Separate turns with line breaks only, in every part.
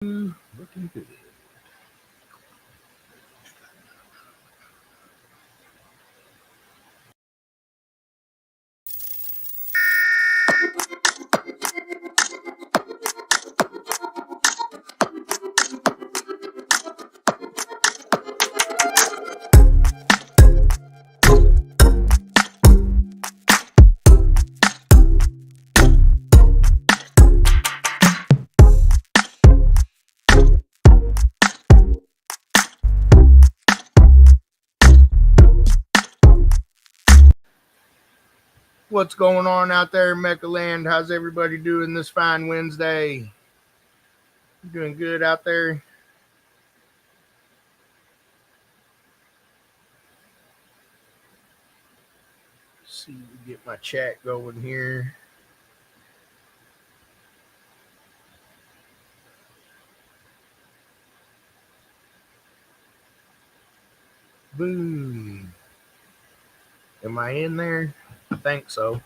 Looking good. What's going on out there in MECA land? How's everybody doing this fine Wednesday? You doing good out there? Let's see, get my chat going here. Boom. Am I in there? I think so.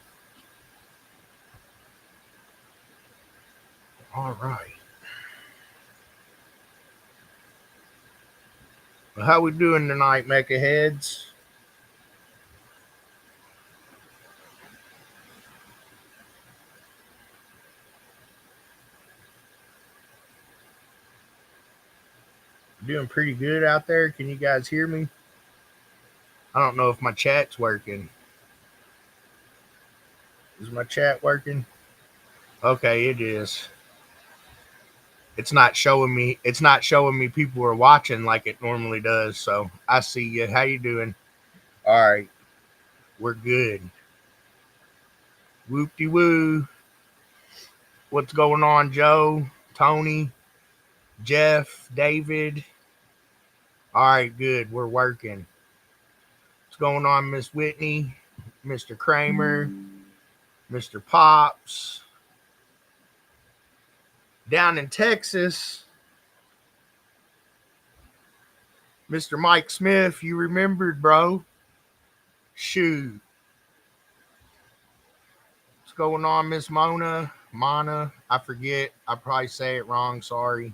All right. Well, how we doing tonight, MECA heads? Doing pretty good out there. Can you guys hear me? I don't know if my chat's working. Is my chat working? Okay, it is. It's not showing me people are watching like it normally does. So I see you. How you doing? All right, we're good. Whoop de woo. What's going on, Joe, Tony, Jeff, David? All right, good. We're working. What's going on, Miss Whitney, Mr. Kramer, Mr. Pops? Down in Texas, Mr. Mike Smith, you remembered, bro? Shoot. What's going on, Miss Mana? I forget. I probably say it wrong. Sorry.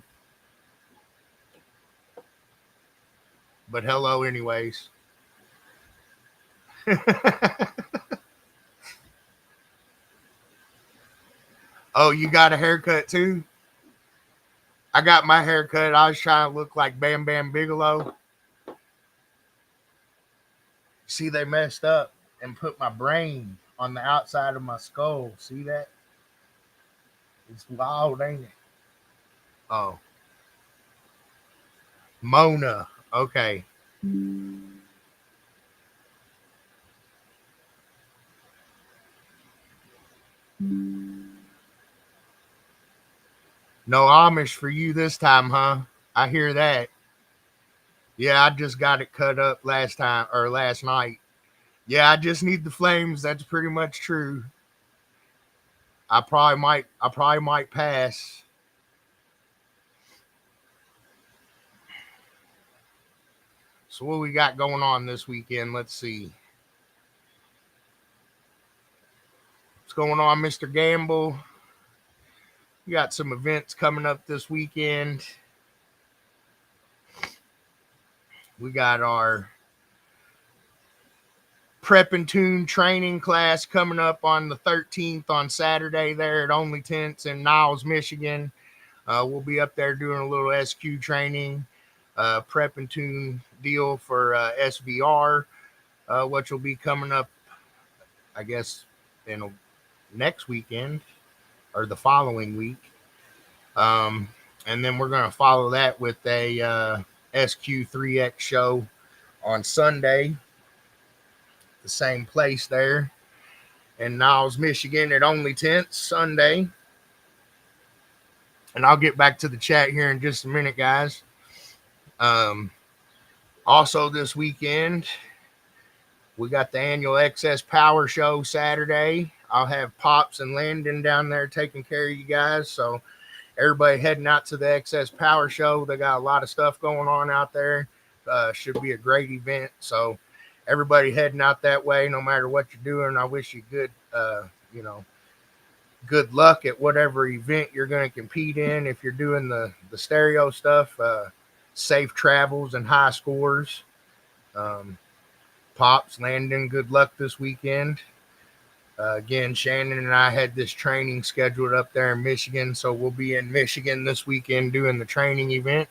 But hello, anyways. Oh, you got a haircut too? I got my haircut. I was trying to look like Bam Bam Bigelow. See, they messed up and put my brain on the outside of my skull. See that? It's wild, ain't it? Oh, Mona. Okay. No Amish for you this time, huh? I hear that. Yeah, I just got it cut up last night. Yeah, I just need the flames. That's pretty much true. I probably might pass. So what we got going on this weekend? Let's see. What's going on, Mr. Gamble? We got some events coming up this weekend. We got our prep and tune training class coming up on the 13th on Saturday there at Only Tents in Niles, Michigan. We'll be up there doing a little SQ training, prep and tune deal for SVR, which will be coming up, I guess, in next weekend or the following week. And then we're going to follow that with a SQ3X show on Sunday, the same place there in Niles, Michigan at Only Tents Sunday. And I'll get back to the chat here in just a minute, guys. Also, this weekend, we got the annual Excess Power Show Saturday. I'll have Pops and Landon down there taking care of you guys. So everybody heading out to the Excess Power Show. They got a lot of stuff going on out there. Should be a great event. So everybody heading out that way, no matter what you're doing, I wish you good, good luck at whatever event you're going to compete in. If you're doing the stereo stuff, safe travels and high scores. Um, Pops, Landon, good luck this weekend. Again, Shannon and I had this training scheduled up there in Michigan, so we'll be in Michigan this weekend doing the training event.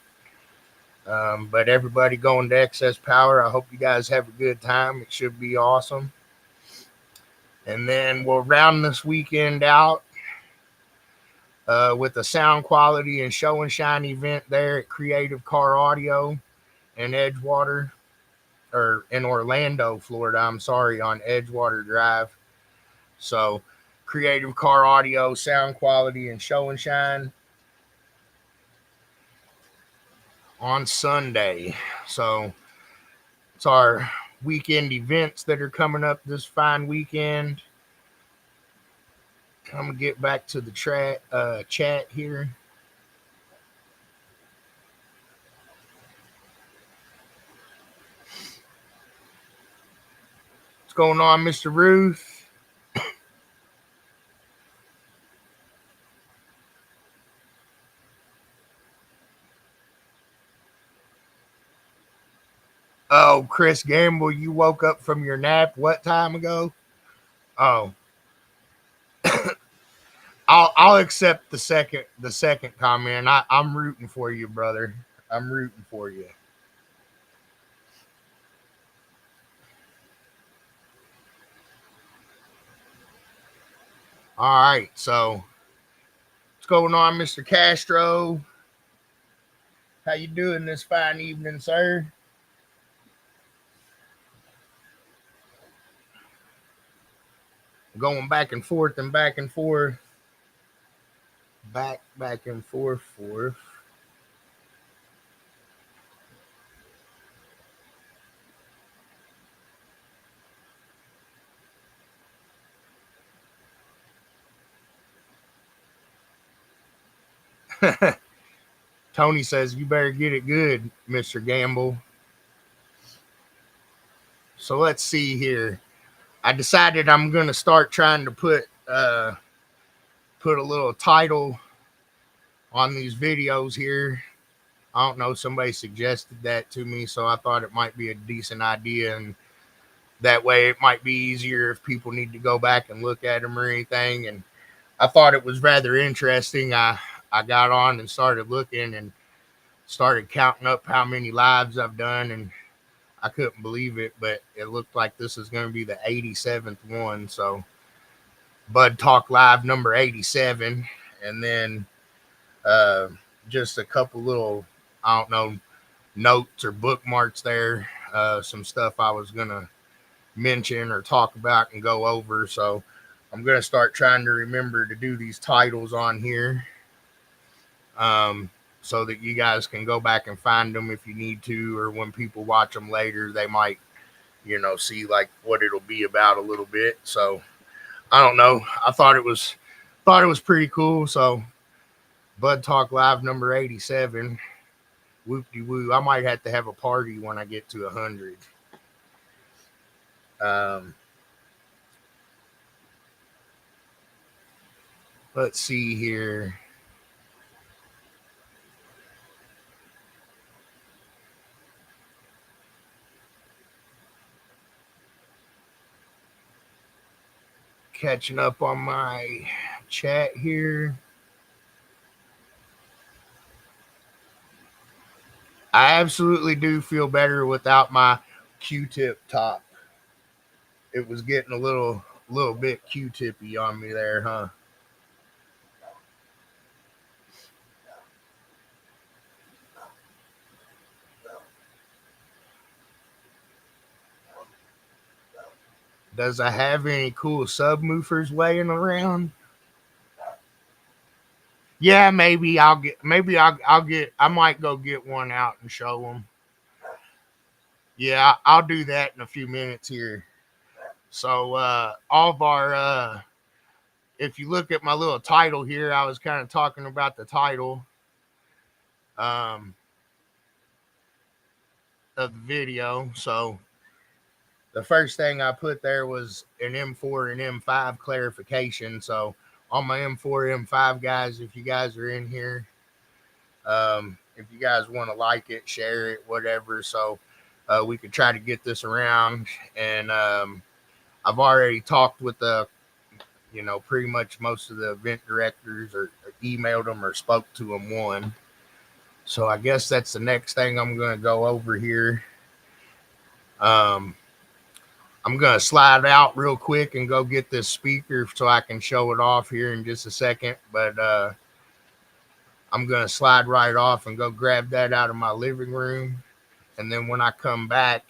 But everybody going to Excess Power, I hope you guys have a good time. It should be awesome. And then we'll round this weekend out with a sound quality and show and shine event there at Creative Car Audio in Edgewater, or in Orlando, Florida. I'm sorry, on Edgewater Drive. So, Creative Car Audio, sound quality, and show and shine on Sunday. So, it's our weekend events that are coming up this fine weekend. I'm gonna get back to the chat here. What's going on, Mr. Ruth? Oh, Chris Gamble, you woke up from your nap what time ago? Oh, I'll accept the second comment. I'm rooting for you, brother. I'm rooting for you. All right, so what's going on, Mr. Castro? How you doing this fine evening, sir? Going back and forth and back and forth. Back and forth. Tony says you better get it good, Mr. Gamble. So let's see here. I decided I'm gonna start trying to put a little title on these videos here. I don't know, somebody suggested that to me, so I thought it might be a decent idea, and that way it might be easier if people need to go back and look at them or anything. And I thought it was rather interesting. I got on and started looking and started counting up how many lives I've done, and I couldn't believe it, but it looked like this is going to be the 87th one. So Bud Talk Live number 87, and then uh, just a couple little, I don't know, notes or bookmarks there. Some stuff I was going to mention or talk about and go over. So I'm going to start trying to remember to do these titles on here. So that you guys can go back and find them if you need to, or when people watch them later, they might, see like what it'll be about a little bit. So I don't know. I thought it was pretty cool. So Bud Talk Live number 87. Whoop de woo. I might have to have a party when I get to 100. Let's see here. Catching up on my chat here. I absolutely do feel better without my Q-tip top. It was getting a little bit Q-tippy on me there, huh? Does I have any cool subwoofers laying around? Yeah, I might go get one out and show them. Yeah, I'll do that in a few minutes here. So all of our if you look at my little title here, I was kind of talking about the title um of the video. So the first thing I put there was an M4 and M5 clarification. So all my M4, M5 guys, if you guys are in here, if you guys want to like it, share it, whatever, so we could try to get this around. And I've already talked with pretty much most of the event directors, or emailed them or spoke to them one. So I guess that's the next thing I'm going to go over here. I'm going to slide out real quick and go get this speaker so I can show it off here in just a second. But I'm going to slide right off and go grab that out of my living room. And then when I come back,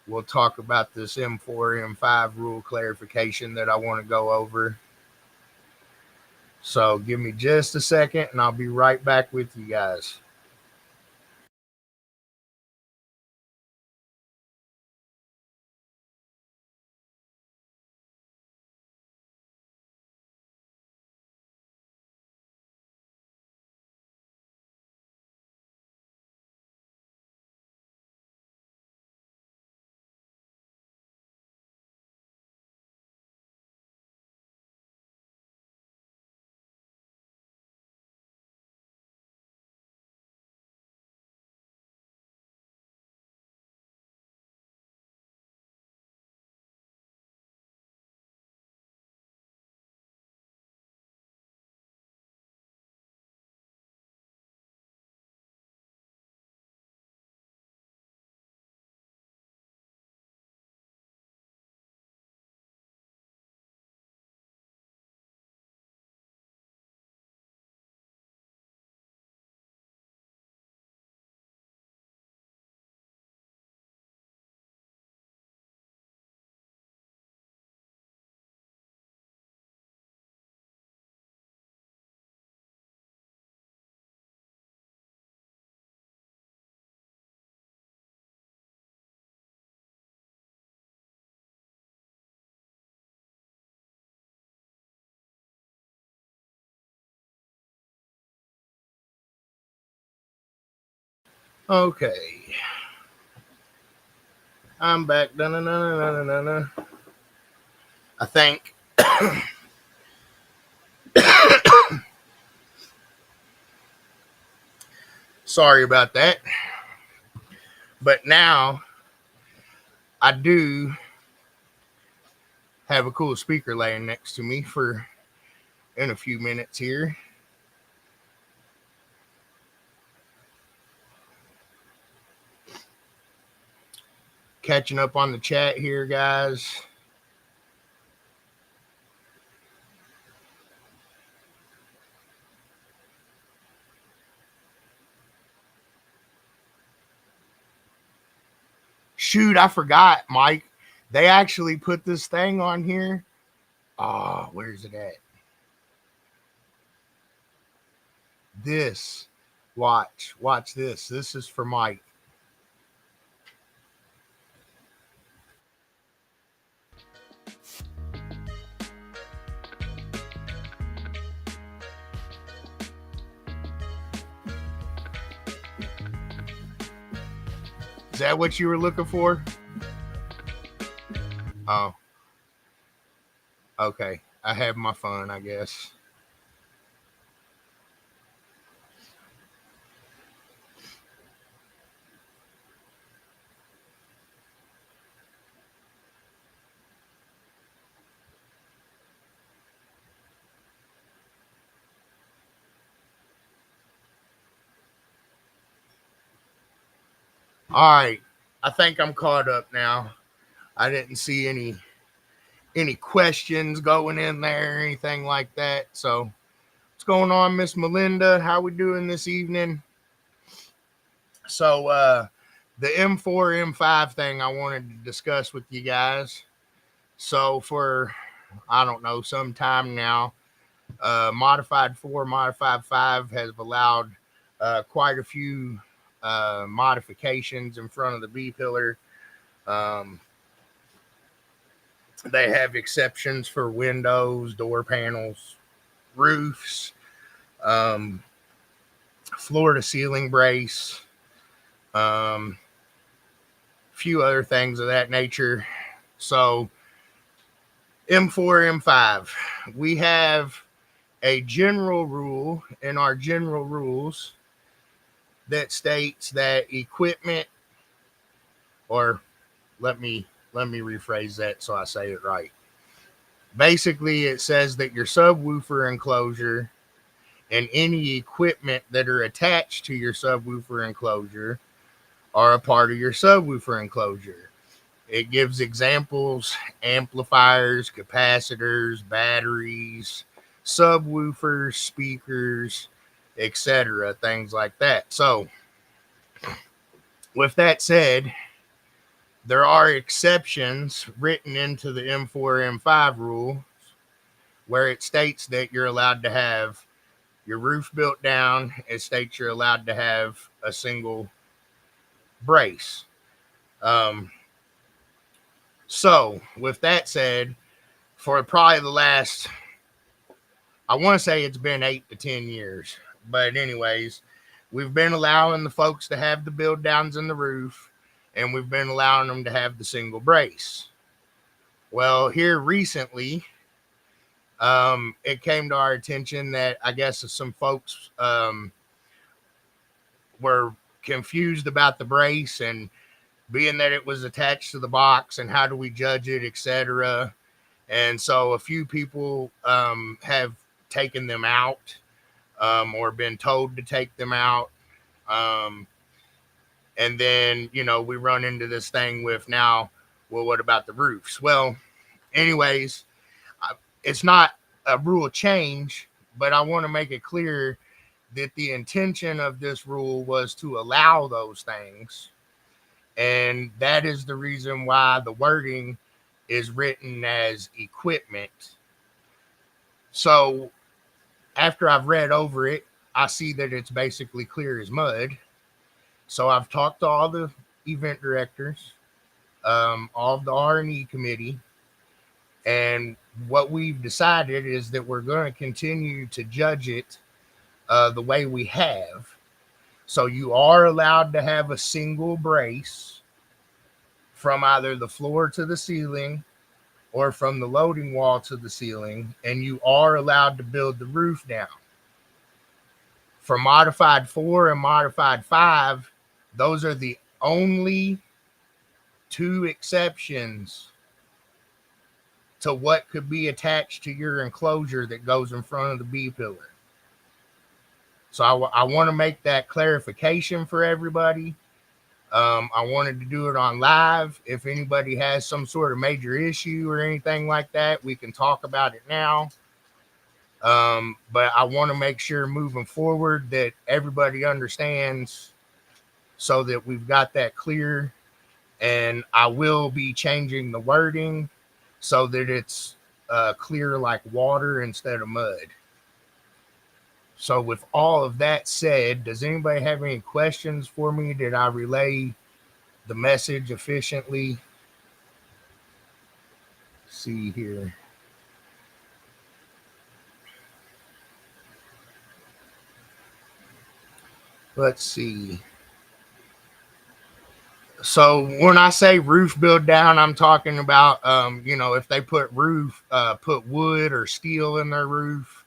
we'll talk about this M4, M5 rule clarification that I want to go over. So give me just a second and I'll be right back with you guys. Okay. I'm back. I think. Sorry about that. But now I do have a cool speaker laying next to me for in a few minutes here. Catching up on the chat here, guys. Shoot, I forgot, Mike. They actually put this thing on here. Oh, where's it at? This. Watch this. This is for Mike. Is that what you were looking for? Oh. Okay. I have my fun, I guess. All right. I think I'm caught up now. I didn't see any questions going in there or anything like that. So what's going on, Miss Melinda? How we doing this evening? So the M4, M5 thing I wanted to discuss with you guys. So for, I don't know, some time now, Modified 4, Modified 5 has allowed quite a few modifications in front of the B-pillar. They have exceptions for windows, door panels, roofs, floor to ceiling brace, few other things of that nature. So M4, M5, we have a general rule in our general rules that states that equipment, or let me rephrase that so I say it right. Basically, it says that your subwoofer enclosure and any equipment that are attached to your subwoofer enclosure are a part of your subwoofer enclosure. It gives examples: amplifiers, capacitors, batteries, subwoofers, speakers, etc., things like that. So, with that said, there are exceptions written into the M4 M5 rule where it states that you're allowed to have your roof built down. It states you're allowed to have a single brace. Um, so, with that said, for probably the last, I want to say it's been 8 to 10 years, but anyways, we've been allowing the folks to have the build downs in the roof, and we've been allowing them to have the single brace. Well, here recently, it came to our attention that I guess some folks were confused about the brace, and being that it was attached to the box and how do we judge it, etc. And so a few people have taken them out, or been told to take them out. Um, and then, we run into this thing with now, well, what about the roofs? Well, anyways, it's not a rule change, but I want to make it clear that the intention of this rule was to allow those things. And that is the reason why the wording is written as equipment. So after I've read over it, I see that it's basically clear as mud. So I've talked to all the event directors, all of the R&E committee, and what we've decided is that we're going to continue to judge it the way we have. So you are allowed to have a single brace from either the floor to the ceiling or from the loading wall to the ceiling, and you are allowed to build the roof down. For Modified 4 and Modified 5, those are the only two exceptions to what could be attached to your enclosure that goes in front of the B pillar. So I want to make that clarification for everybody. I wanted to do it on live. If anybody has some sort of major issue or anything like that, we can talk about it now. But I want to make sure moving forward that everybody understands so that we've got that clear. And I will be changing the wording so that it's clear like water instead of mud. So with all of that said, does anybody have any questions for me? Did I relay the message efficiently? Let's see here. Let's see. So when I say roof build down, I'm talking about, if they put wood or steel in their roof,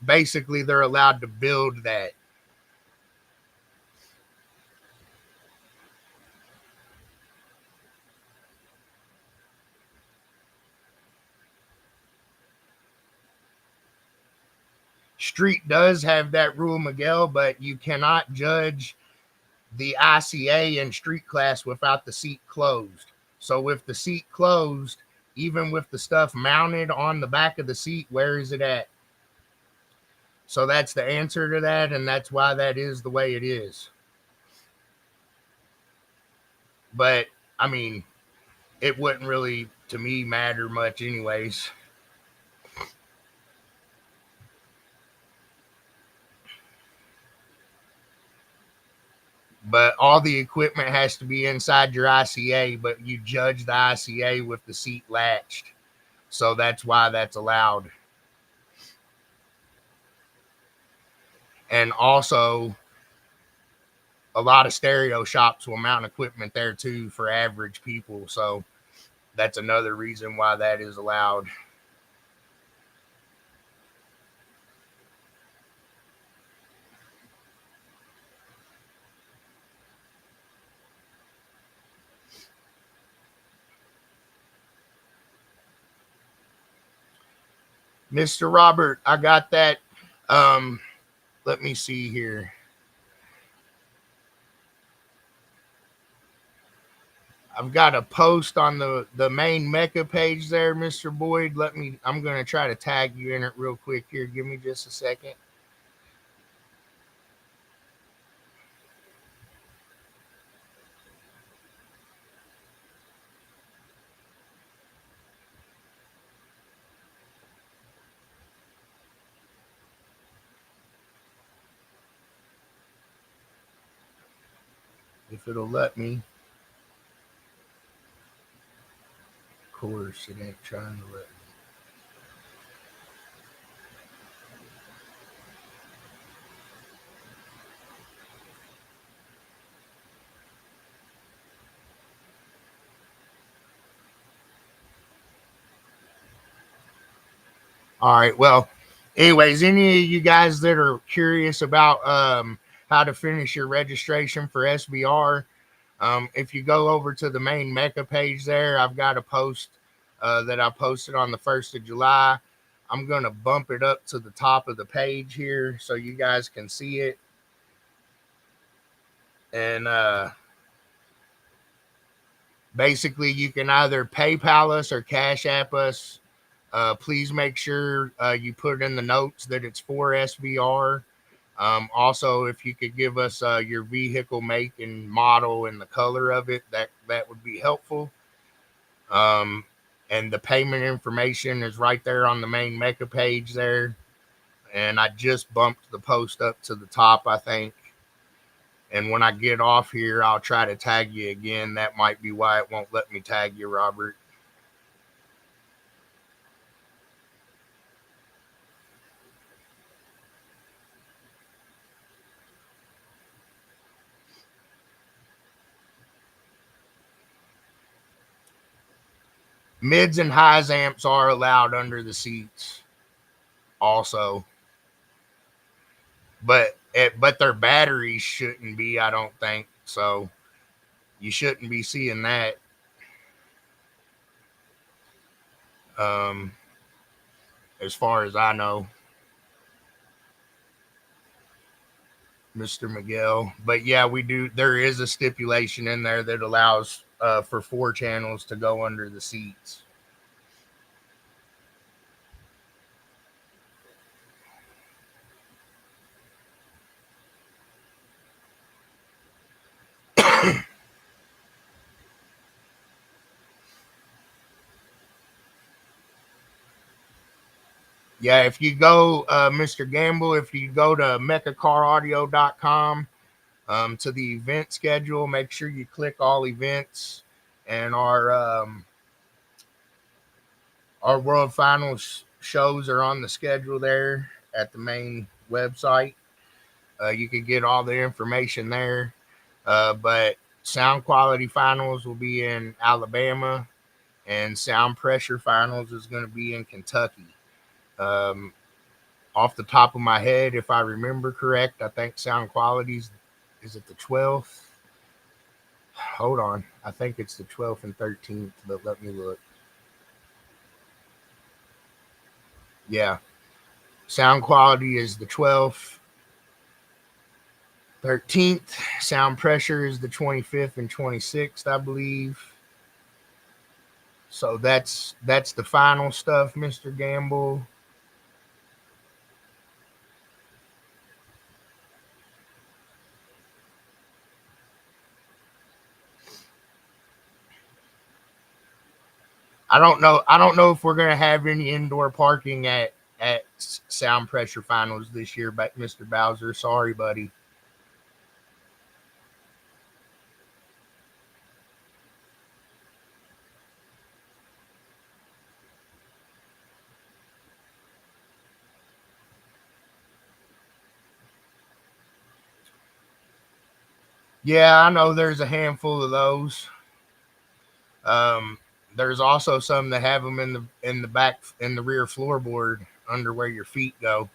basically they're allowed to build that. Street does have that rule, Miguel, but you cannot judge the ICA in street class without the seat closed. So with the seat closed, even with the stuff mounted on the back of the seat, where is it at? So that's the answer to that, and that's why that is the way it is. But I mean, it wouldn't really, to me, matter much anyways. But all the equipment has to be inside your ICA, but you judge the ICA with the seat latched. So that's why that's allowed. And also, a lot of stereo shops will mount equipment there too for average people. So that's another reason why that is allowed. Mr. Robert, I got that. Um, Let me see here. I've got a post on the main MECA page there, Mr. Boyd. I'm going to try to tag you in it real quick here. Give me just a second. If it'll let me. Of course, it ain't trying to let me. All right. Well, anyways, any of you guys that are curious about how to finish your registration for SVR, if you go over to the main MECA page there, I've got a post that I posted on the 1st of July. I'm going to bump it up to the top of the page here so you guys can see it. And basically, you can either PayPal us or Cash App us. Please make sure you put in the notes that it's for SVR. Also, if you could give us your vehicle make and model and the color of it, that would be helpful. And the payment information is right there on the main MECA page there. And I just bumped the post up to the top, I think. And when I get off here, I'll try to tag you again. That might be why it won't let me tag you, Robert. Mids and highs amps are allowed under the seats also. But their batteries shouldn't be, I don't think. So you shouldn't be seeing that. Um, as far as I know, Mr. Miguel. But yeah, we do. There is a stipulation in there that allows for 4 channels to go under the seats. Yeah, if you go, Mr. Gamble, if you go to mechacaraudio.com to the event schedule, make sure you click all events, and our World Finals shows are on the schedule there at the main website. You can get all the information there. But Sound Quality Finals will be in Alabama, and Sound Pressure Finals is going to be in Kentucky. Um, Off the top of my head, if I remember correct, I think Sound Qualities is it the 12th? Hold on. I think it's the 12th and 13th, but let me look. Yeah. Sound Quality is the 12th. 13th. Sound Pressure is the 25th and 26th, I believe. So that's the final stuff, Mr. Gamble. I don't know if we're gonna have any indoor parking at Sound Pressure Finals this year, but Mr. Bowser, sorry, buddy. Yeah, I know there's a handful of those. Um, there's also some that have them in the back in the rear floorboard under where your feet go.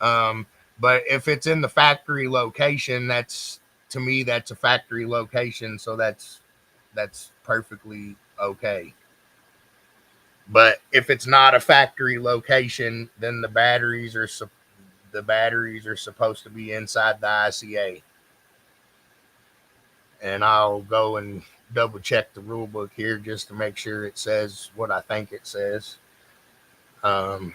Um, but if it's in the factory location, that's to me that's a factory location, so that's perfectly okay. But if it's not a factory location, then the batteries are supposed to be inside the ICA. And I'll go and double check the rule book here just to make sure it says what I think it says. Um,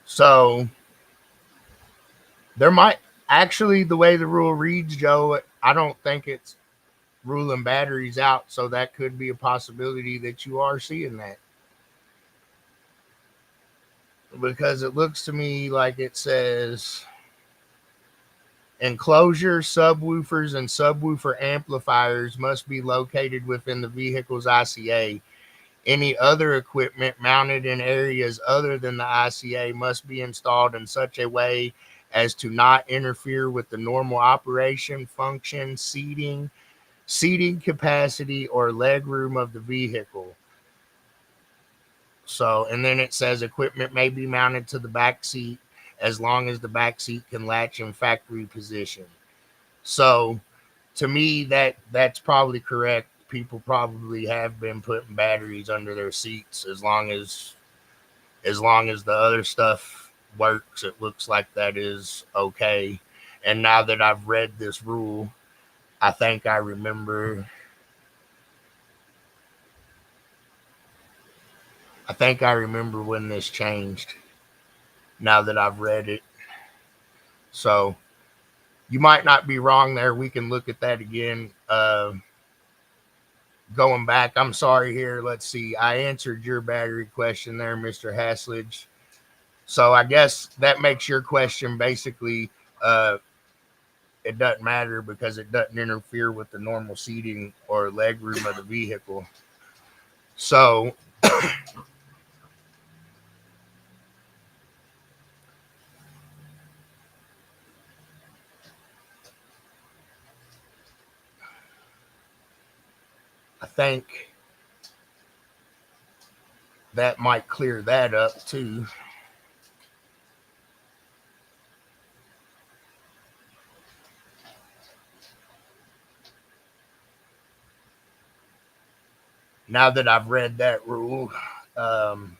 so there might actually, the way the rule reads, Joe, I don't think it's ruling batteries out. So that could be a possibility that you are seeing that, because it looks to me like it says enclosure, subwoofers, and subwoofer amplifiers must be located within the vehicle's ICA. Any other equipment mounted in areas other than the ICA must be installed in such a way as to not interfere with the normal operation, function, seating capacity, or legroom of the vehicle. So, and then it says equipment may be mounted to the back seat as long as the back seat can latch in factory position. So, to me, that's probably correct. People probably have been putting batteries under their seats as long as the other stuff works. It looks like that is okay. And now that I've read this rule, I think I remember. I think I remember when this changed. Now that I've read it, so you might not be wrong there. We can look at that again. Going back, I'm sorry here. Let's see. I answered your battery question there, Mr. Haslage. So I guess that makes your question basically it doesn't matter because it doesn't interfere with the normal seating or legroom of the vehicle. So I think that might clear that up too. Now that I've read that rule, um,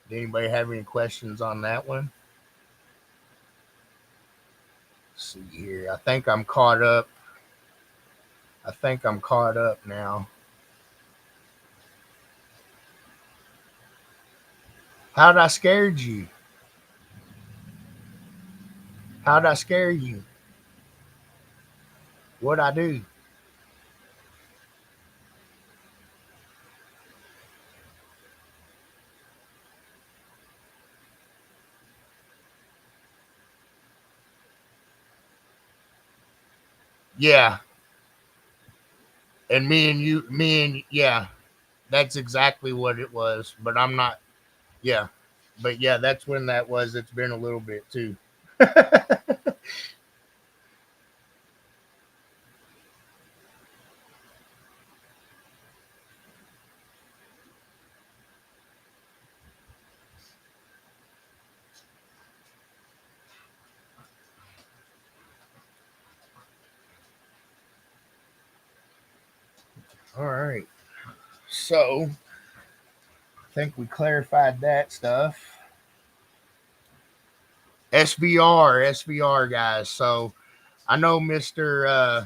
did anybody have any questions on that one? Let's see here. I think I'm caught up now. How'd I scared you? How'd I scare you? What'd I do? Yeah. And yeah, that's exactly what it was. But I'm not, yeah. But yeah, that's when that was. It's been a little bit too. All right. So I think we clarified that stuff. SVR, guys. So I know Mr.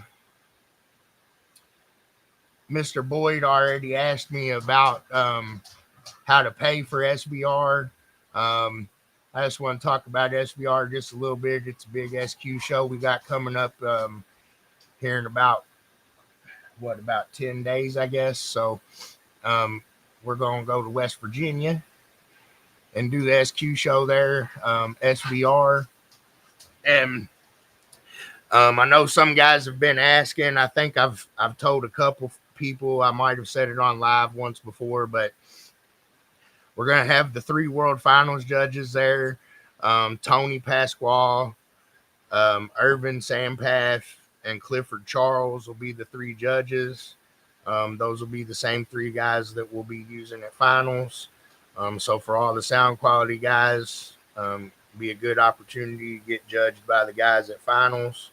Boyd already asked me about how to pay for SVR. I just want to talk about SVR just a little bit. It's a big SQ show we got coming up here in about 10 days, I guess. So um, we're going to go to West Virginia and do the SQ show there, SVR. And I know some guys have been asking. I think I've told a couple people. I might have said it on live once before, but We're going to have the 3 World Finals judges there. Tony Pasquale, Irvin Sampath, and Clifford Charles will be the 3 judges. Those will be the same 3 guys that we'll be using at finals. So for all the sound quality guys, be a good opportunity to get judged by the guys at finals,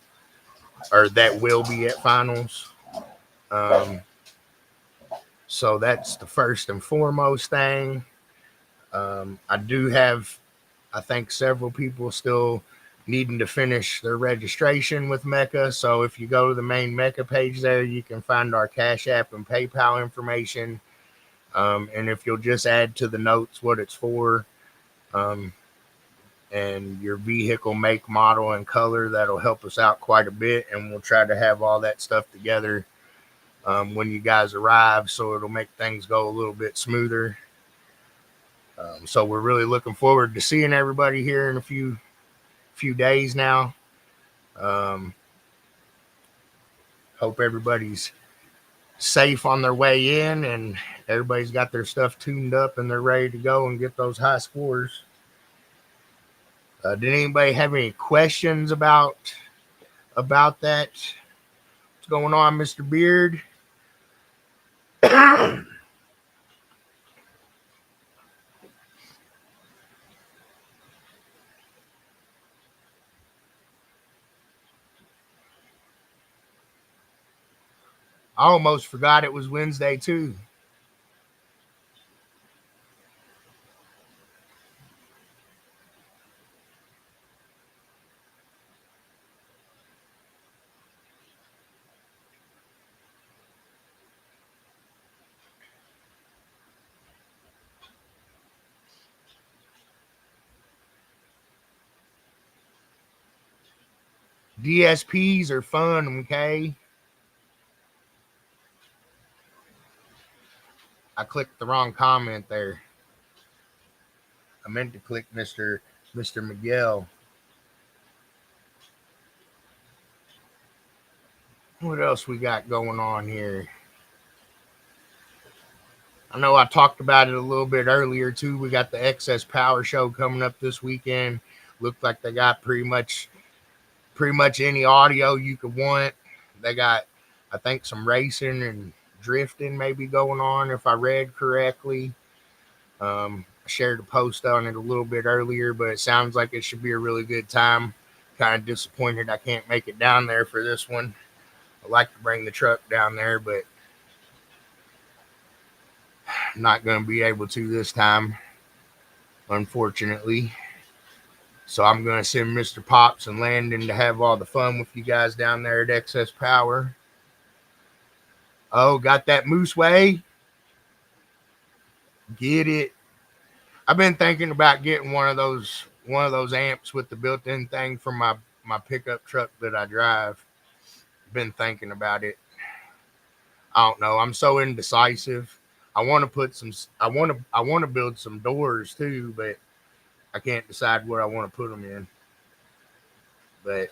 or that will be at finals. So that's the first and foremost thing. I do have, I think, several people still needing to finish their registration with MECA. So if you go to the main MECA page there, you can find our Cash App and PayPal information. And if you'll just add to the notes what it's for, and your vehicle make, model, and color, that'll help us out quite a bit. And we'll try to have all that stuff together when you guys arrive, so it'll make things go a little bit smoother. So we're really looking forward to seeing everybody here in a few days now. Hope everybody's safe on their way in, and everybody's got their stuff tuned up and they're ready to go and get those high scores. Did anybody have any questions about that? What's going on, Mr. Beard? I almost forgot it was Wednesday too. DSPs are fun, okay? I clicked the wrong comment there. I meant to click Mr. Miguel. What else we got going on here? I know I talked about it a little bit earlier too. We got the Excess Power Show coming up this weekend. Looked like they got pretty much any audio you could want. They got, I think, some racing and drifting maybe going on, if I read correctly. I shared a post on it a little bit earlier, but it sounds like it should be a really good time. Kind of disappointed I can't make it down there for this one. I'd like to bring the truck down there, but I'm not going to be able to this time, unfortunately. So I'm going to send Mr. Pops and Landon to have all the fun with you guys down there at Excess Power. Oh, got that Moose Way? Get it. I've been thinking about getting one of those amps with the built-in thing for my pickup truck that I drive. Been thinking about it. I don't know. I'm so indecisive. I want to put some. I want to build some doors too, but I can't decide where I want to put them in. But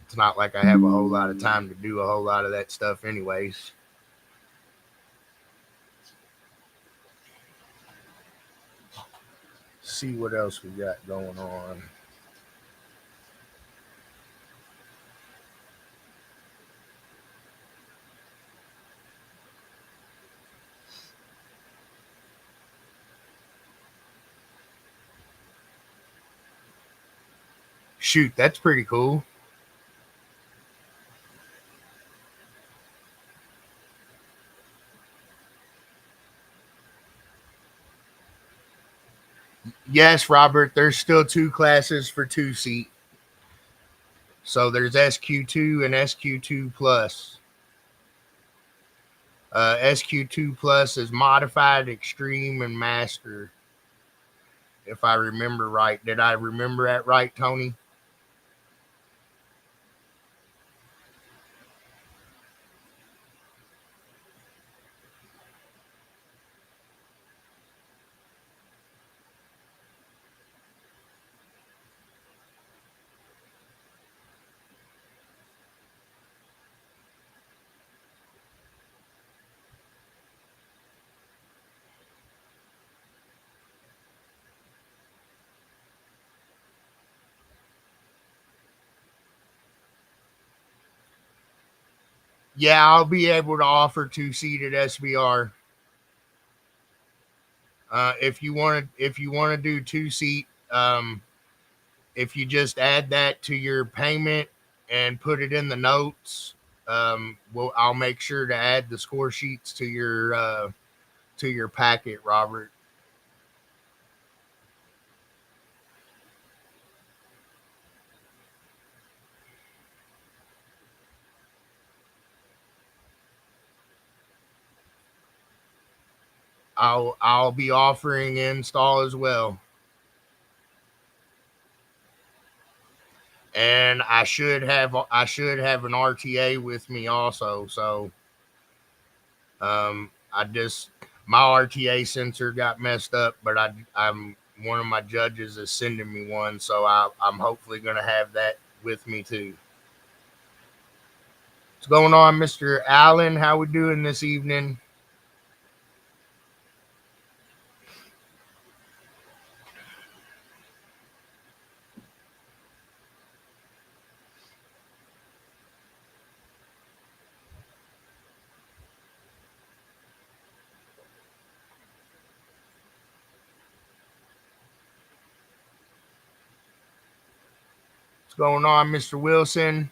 it's not like I have a whole lot of time to do a whole lot of that stuff, anyways. See what else we got going on. Shoot, that's pretty cool. Yes, Robert, there's still 2 classes for 2-seat. So there's SQ2 and SQ2 Plus. SQ2 Plus is Modified, Extreme, and Master. If I remember right. Did I remember that right, Tony? Yeah, I'll be able to offer two-seated SVR. If you want to do two-seat, if you just add that to your payment and put it in the notes, well, I'll make sure to add the score sheets to your packet, Robert. I'll be offering install as well. And I should have an RTA with me also. So I just my RTA sensor got messed up, but I'm one of my judges is sending me one, so I'm hopefully gonna have that with me too. What's going on, Mr. Allen? How we doing this evening? What's going on, Mr. Wilson?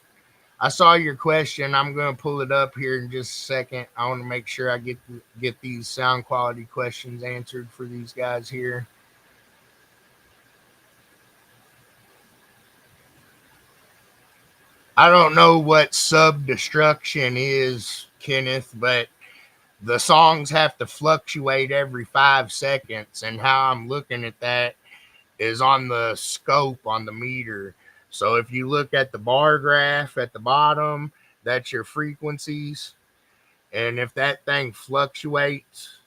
I saw your question. I'm going to pull it up here in just a second. I want to make sure I get these sound quality questions answered for these guys here. I don't know what sub destruction is, Kenneth, but the songs have to fluctuate every 5 seconds. And how I'm looking at that is on the scope on the meter. So if you look at the bar graph at the bottom, that's your frequencies. And if that thing fluctuates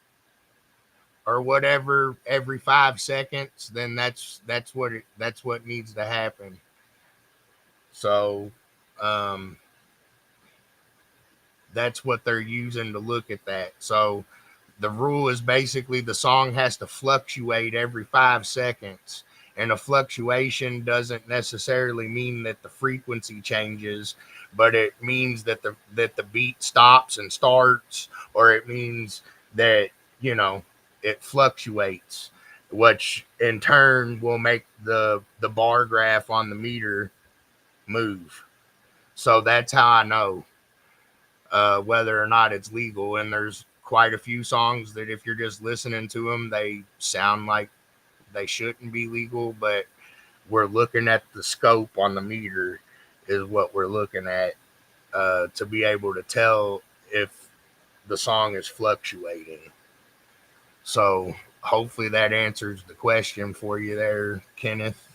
or whatever every 5 seconds, then that's what needs to happen. So um, that's what they're using to look at that. So the rule is basically the song has to fluctuate every 5 seconds. And a fluctuation doesn't necessarily mean that the frequency changes, but it means that the beat stops and starts, or it means that, you know, it fluctuates, which in turn will make the bar graph on the meter move. So that's how I know whether or not it's legal. And there's quite a few songs that if you're just listening to them, they sound like they shouldn't be legal, but we're looking at the scope on the meter is what we're looking at to be able to tell if the song is fluctuating. So hopefully that answers the question for you there, Kenneth.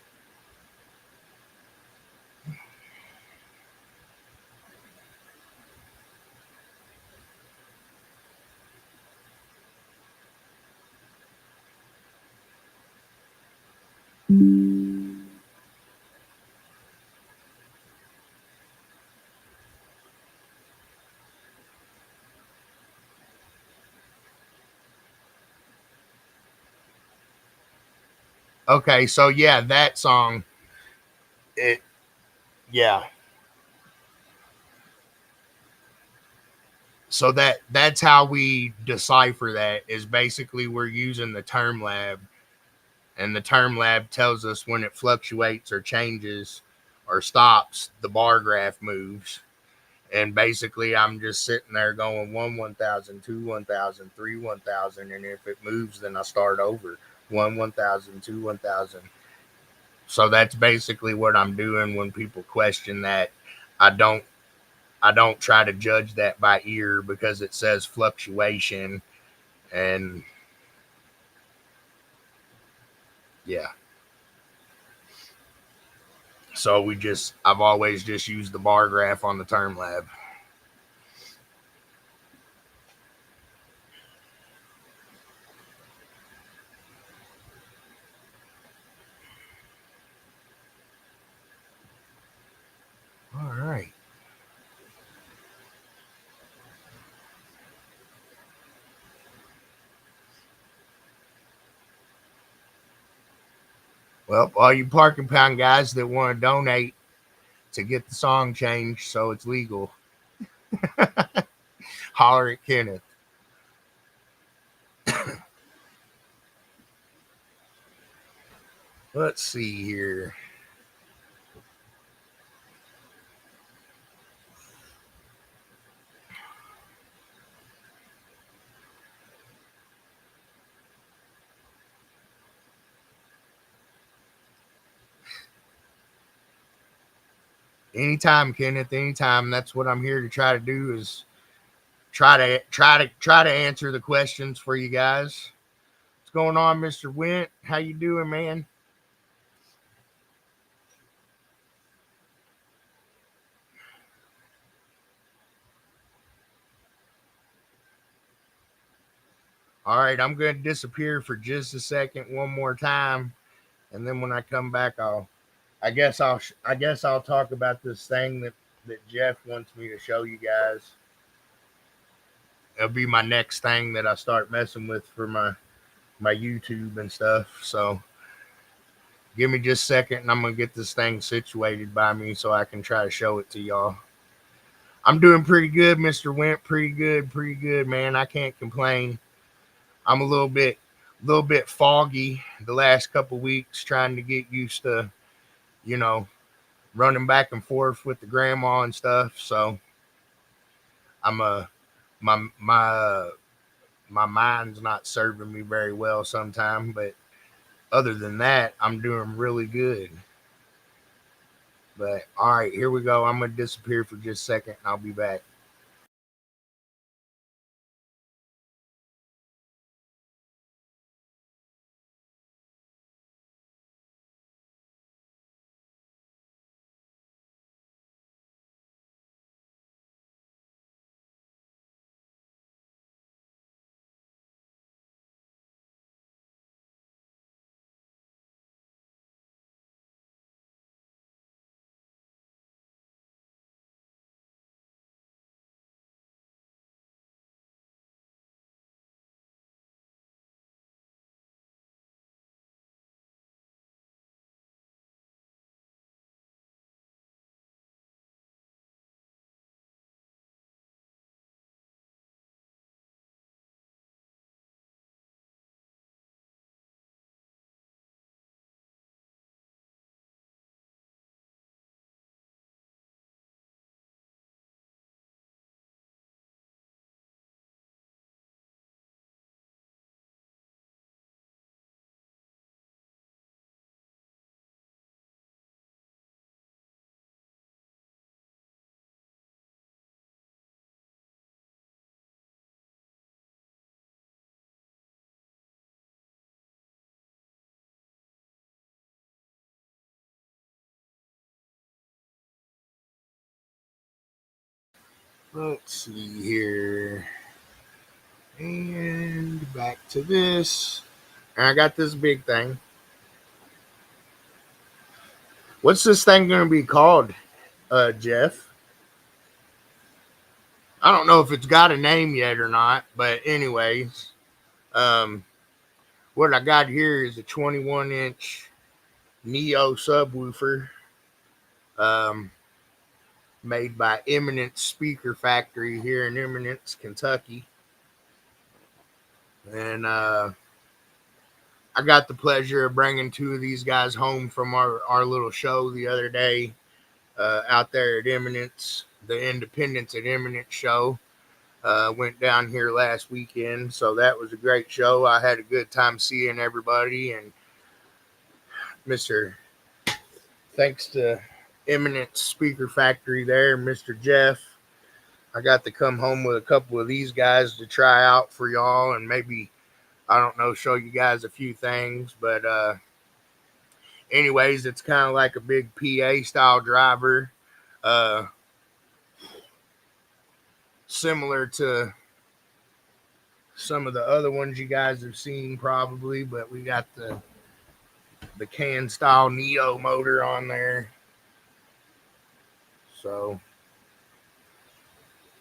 Okay, so yeah, that song, it yeah. So that's how we decipher that is basically we're using the term lab, and the term lab tells us when it fluctuates or changes or stops, the bar graph moves. And basically I'm just sitting there going 1,000, 2 1,000, 3 1,000, and if it moves then I start over 1,000, 2 1,000. So that's basically what I'm doing when people question that. I don't I don't try to judge that by ear because it says fluctuation. And yeah, so I've always just used the bar graph on the term lab. All right. Well, all you parking pound guys that want to donate to get the song changed so it's legal, Holler at Kenneth. Let's see here. Anytime, Kenneth. Anytime. That's what I'm here to try to do is try to answer the questions for you guys. What's going on, Mr. Went? How you doing, man? All right, I'm going to disappear for just a second, one more time, and then when I come back, I guess I'll talk about this thing that Jeff wants me to show you guys. It'll be my next thing that I start messing with for my YouTube and stuff. So give me just a second, and I'm gonna get this thing situated by me so I can try to show it to y'all. I'm doing pretty good, Mr. Wimp. Pretty good, man. I can't complain. I'm a little bit foggy the last couple weeks, trying to get used to, you know, running back and forth with the grandma and stuff. So I'm my my mind's not serving me very well sometimes, but other than that, I'm doing really good. But all right, here we go. I'm gonna disappear for just a second, and I'll be back. Let's see here, and back to this. And I got this big thing. What's this thing gonna be called, Jeff? I don't know if it's got a name yet or not, but anyways, um, what I got here is a 21-inch Neo subwoofer, um, made by Eminence Speaker Factory here in Eminence, Kentucky. And I got the pleasure of bringing two of these guys home from our little show the other day, out there at Eminence, the Independence at Eminence show. Went down here last weekend, so that was a great show. I had a good time seeing everybody, and Mr. Thanks to Eminence Speaker Factory there, Mr. Jeff. I got to come home with a couple of these guys to try out for y'all, and maybe, I don't know, show you guys a few things. But anyways, it's kind of like a big PA style driver, uh, similar to some of the other ones you guys have seen probably. But we got the can style Neo motor on there, so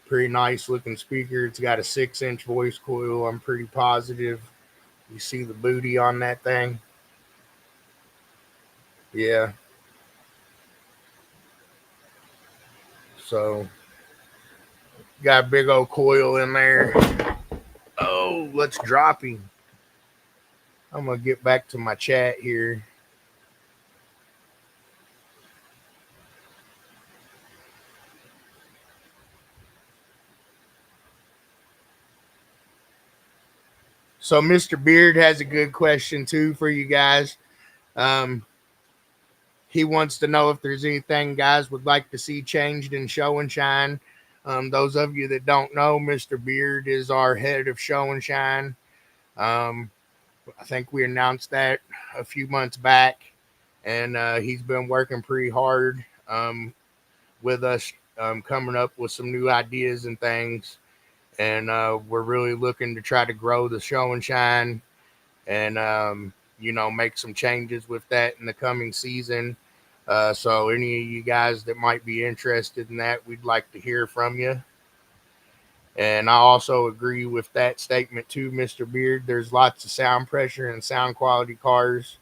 pretty nice looking speaker. It's got a 6-inch voice coil. I'm pretty positive. You see the booty on that thing? Yeah. So Got a big old coil in there. Oh, let's drop him. I'm going to get back to my chat here. So Mr. Beard has a good question too for you guys. Um, he wants to know if there's anything guys would like to see changed in Show and Shine. Those of you that don't know, Mr. Beard is our head of Show and Shine. I think we announced that a few months back, and he's been working pretty hard with us, coming up with some new ideas and things. And we're really looking to try to grow the Show and Shine, and make some changes with that in the coming season. So any of you guys that might be interested in that, we'd like to hear from you. And I also agree with that statement too, Mr. Beard. There's lots of sound pressure and sound quality cars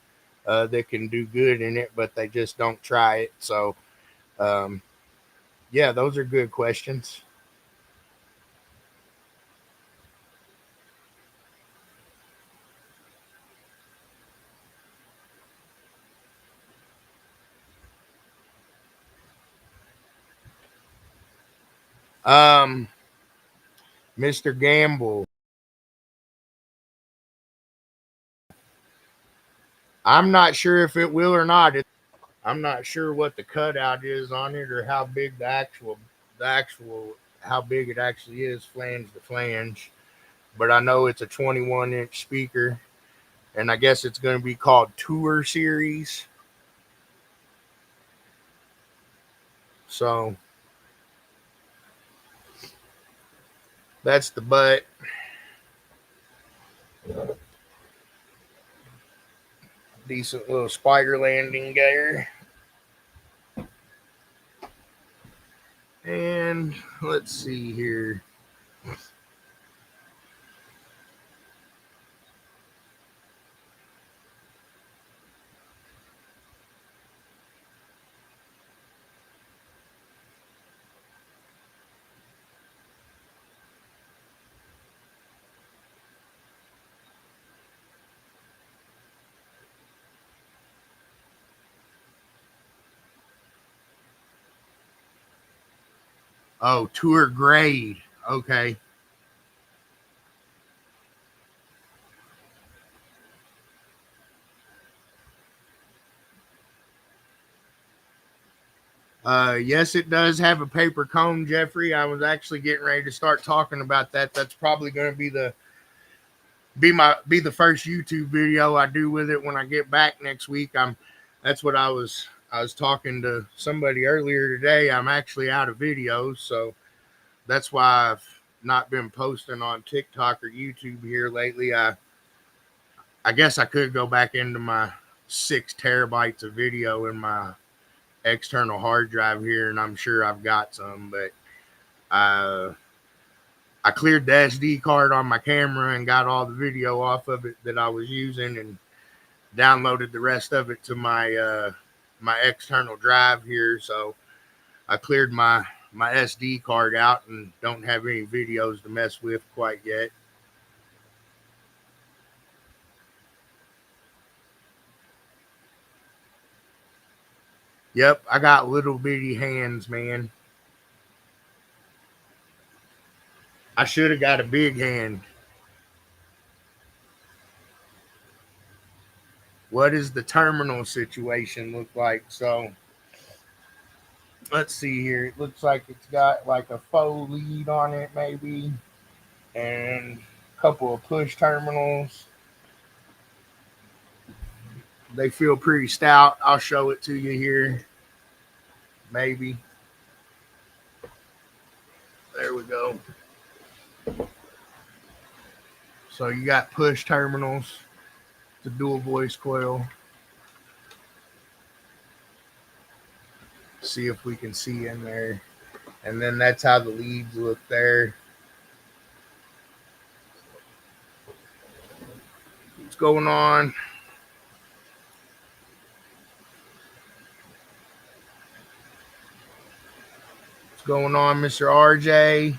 that can do good in it, but they just don't try it. So, yeah, those are good questions. Um, Mr. Gamble, I'm not sure if it will or not. I'm not sure what the cutout is on it or how big the actual how big it actually is flange to flange. But I know it's a 21-inch speaker, and I guess it's going to be called Tour Series. So that's the butt. Decent little spider landing gear. And let's see here. Oh, tour grade. Okay. Yes, it does have a paper cone, Jeffrey. I was actually getting ready to start talking about that. That's probably going to be the first YouTube video I do with it when I get back next week. That's what I was talking to somebody earlier today. I'm actually out of videos, so that's why I've not been posting on TikTok or YouTube here lately. I guess I could go back into my 6 terabytes of video in my external hard drive here, and I'm sure I've got some, but uh, I cleared the SD card on my camera and got all the video off of it that I was using, and downloaded the rest of it to my external drive here. So I cleared my SD card out and don't have any videos to mess with quite yet. Yep, I got little bitty hands, man. I should have got a big hand. What does the terminal situation look like? So let's see here. It looks like it's got like a faux lead on it, maybe, and a couple of push terminals. They feel pretty stout. I'll show it to you here. Maybe. There we go. So you got push terminals, the dual voice coil. See if we can see in there. And then that's how the leads look there. What's going on? What's going on, Mr. RJ?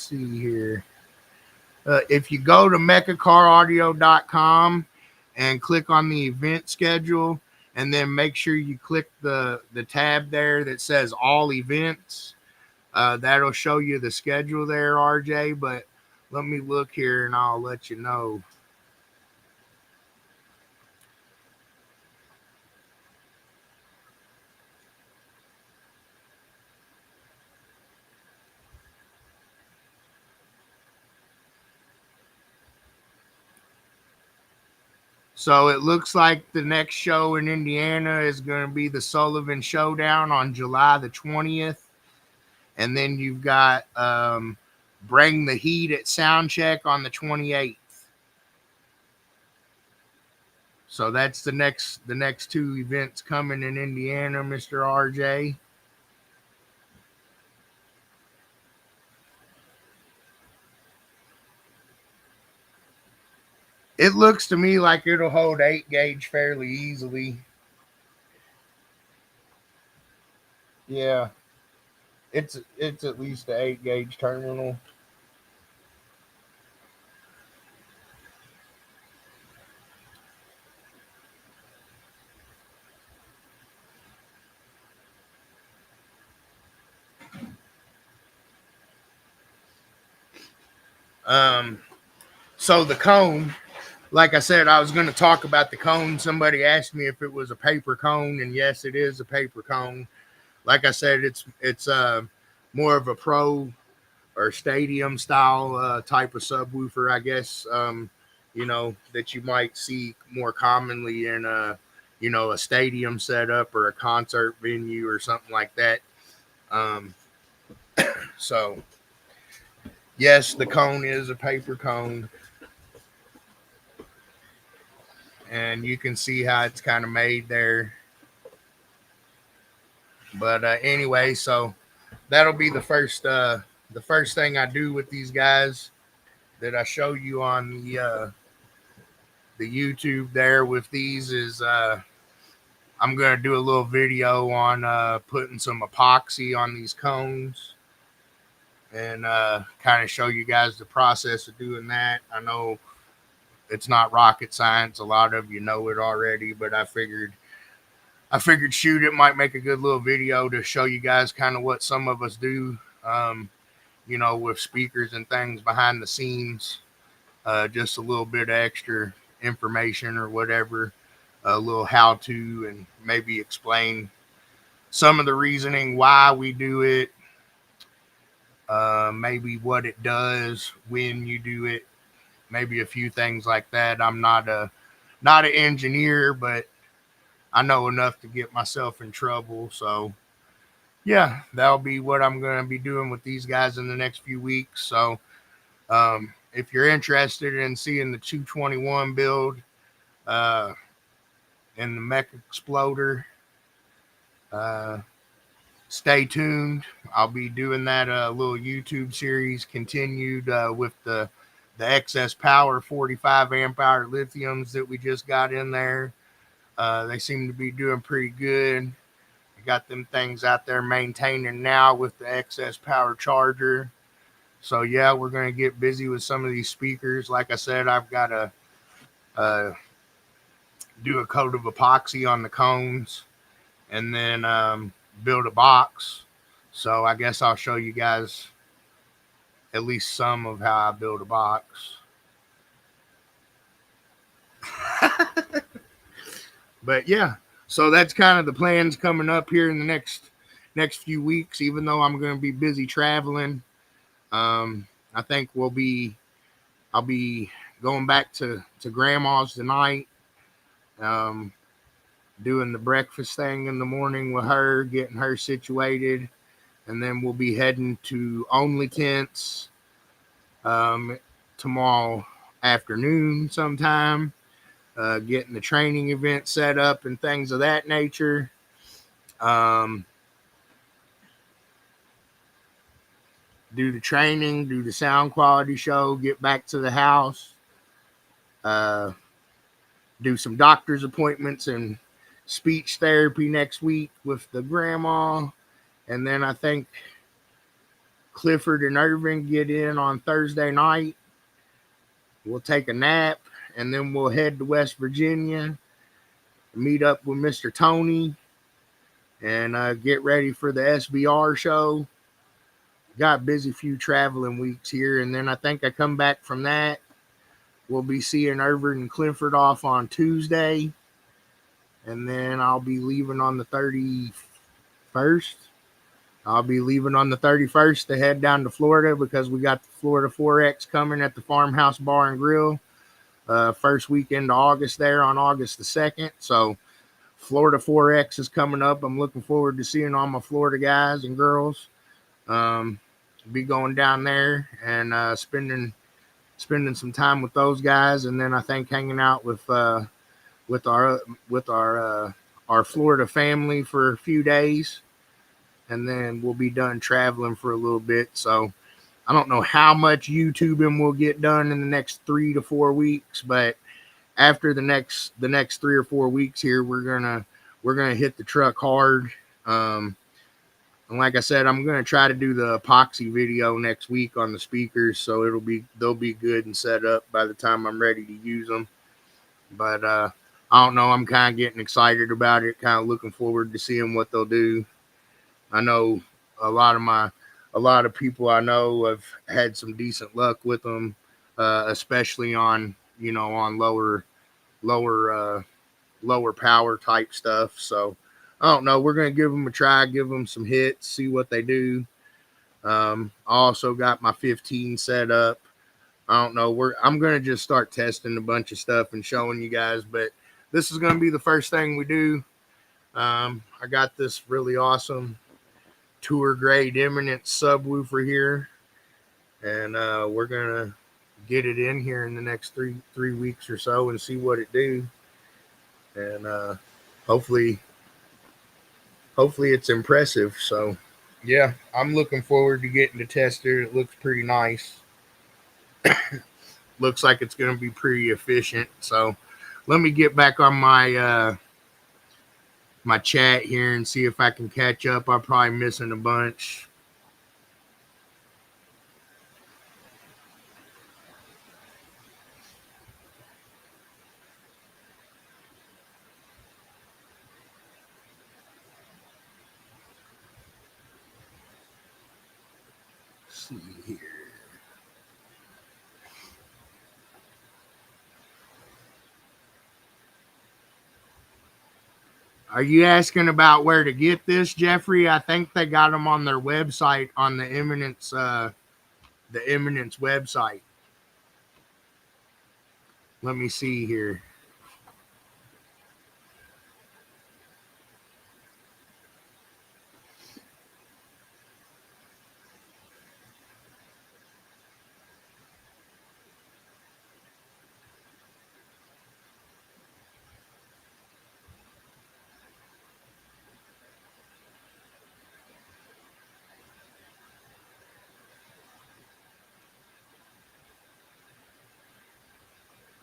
see here. If you go to mecacaraudio.com and click on the event schedule, and then make sure you click the tab there that says all events. That'll show you the schedule there, RJ. But let me look here and I'll let you know. So it looks like the next show in Indiana is going to be the Sullivan Showdown on July the 20th. And then you've got Bring the Heat at Soundcheck on the 28th. So that's the next two events coming in Indiana, Mr. RJ. It looks to me like it'll hold 8 gauge fairly easily. Yeah. It's at least an 8 gauge terminal. So the cone, like I said, I was going to talk about the cone. Somebody asked me if it was a paper cone, and yes, it is a paper cone. Like I said, it's more of a pro or stadium style type of subwoofer, I guess. That you might see more commonly in a stadium setup or a concert venue or something like that. So yes, the cone is a paper cone. And you can see how it's kind of made there. But anyway, so that'll be the first thing I do with these guys that I show you on the YouTube there with these is I'm going to do a little video on putting some epoxy on these cones and kind of show you guys the process of doing that. I know it's not rocket science. A lot of you know it already, but I figured, shoot, it might make a good little video to show you guys kind of what some of us do, with speakers and things behind the scenes. Just a little bit of extra information or whatever, a little how to, and maybe explain some of the reasoning why we do it, maybe what it does when you do it, maybe a few things like that. I'm not an engineer, but I know enough to get myself in trouble. So yeah, that'll be what I'm going to be doing with these guys in the next few weeks. So if you're interested in seeing the 221 build and the MECA Exploder, stay tuned. I'll be doing that little YouTube series continued with the excess power 45 amp hour lithiums that we just got in there. They seem to be doing pretty good. I got them things out there maintaining now with the excess power charger. So yeah, we're going to get busy with some of these speakers. Like I said, I've got to do a coat of epoxy on the cones and then build a box. So I guess I'll show you guys at least some of how I build a box. But yeah, so that's kind of the plans coming up here in the next few weeks, even though I'm going to be busy traveling. I think I'll be going back to grandma's tonight, doing the breakfast thing in the morning with her, getting her situated, and then we'll be heading to Only Tents tomorrow afternoon sometime, getting the training event set up and things of that nature. Do the training, do the sound quality show, get back to the house, do some doctor's appointments and speech therapy next week with the grandma. And then I think Clifford and Irvin get in on Thursday night. We'll take a nap, and then we'll head to West Virginia, meet up with Mr. Tony, and get ready for the SVR show. Got busy few traveling weeks here, and then I think I come back from that. We'll be seeing Irvin and Clifford off on Tuesday, and then I'll be leaving on the 31st. I'll be leaving on the 31st to head down to Florida because we got the Florida 4X coming at the Farmhouse Bar and Grill. First weekend of August there on August the 2nd. So Florida 4X is coming up. I'm looking forward to seeing all my Florida guys and girls. Be going down there and spending some time with those guys, and then I think hanging out with our Florida family for a few days, and then we'll be done traveling for a little bit. So I don't know how much YouTubing we'll get done in the next 3 to 4 weeks, but after the next 3 or 4 weeks here, we're gonna hit the truck hard. And like I said, I'm gonna try to do the epoxy video next week on the speakers, so they'll be good and set up by the time I'm ready to use them. But I don't know. I'm kind of getting excited about it. Kind of looking forward to seeing what they'll do. I know a lot of people I know have had some decent luck with them, especially on lower power type stuff. So I don't know. We're going to give them a try, give them some hits, see what they do. I also got my 15 set up. I don't know. I'm going to just start testing a bunch of stuff and showing you guys, but this is going to be the first thing we do. I got this really awesome tour grade Eminence subwoofer here, and we're going to get it in here in the next three weeks or so and see what it do. And hopefully it's impressive. So yeah, I'm looking forward to getting to test it. It looks pretty nice. Looks like it's going to be pretty efficient. So let me get back on my my chat here and see if I can catch up. I'm probably missing a bunch. Let's see here. Are you asking about where to get this, Jeffrey? I think they got them on their website, on the Eminence website. Let me see here.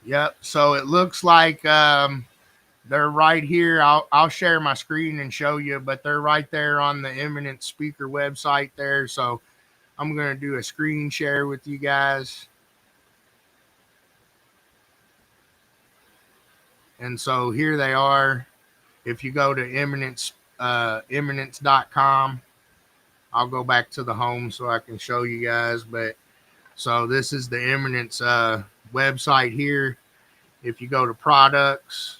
Yep. So it looks like they're right here. I'll share my screen and show you, but they're right there on the Eminence speaker website there. So I'm going to do a screen share with you guys. And so here they are. If you go to eminence.com, I'll go back to the home so I can show you guys. But so this is the Eminence website here. If you go to products,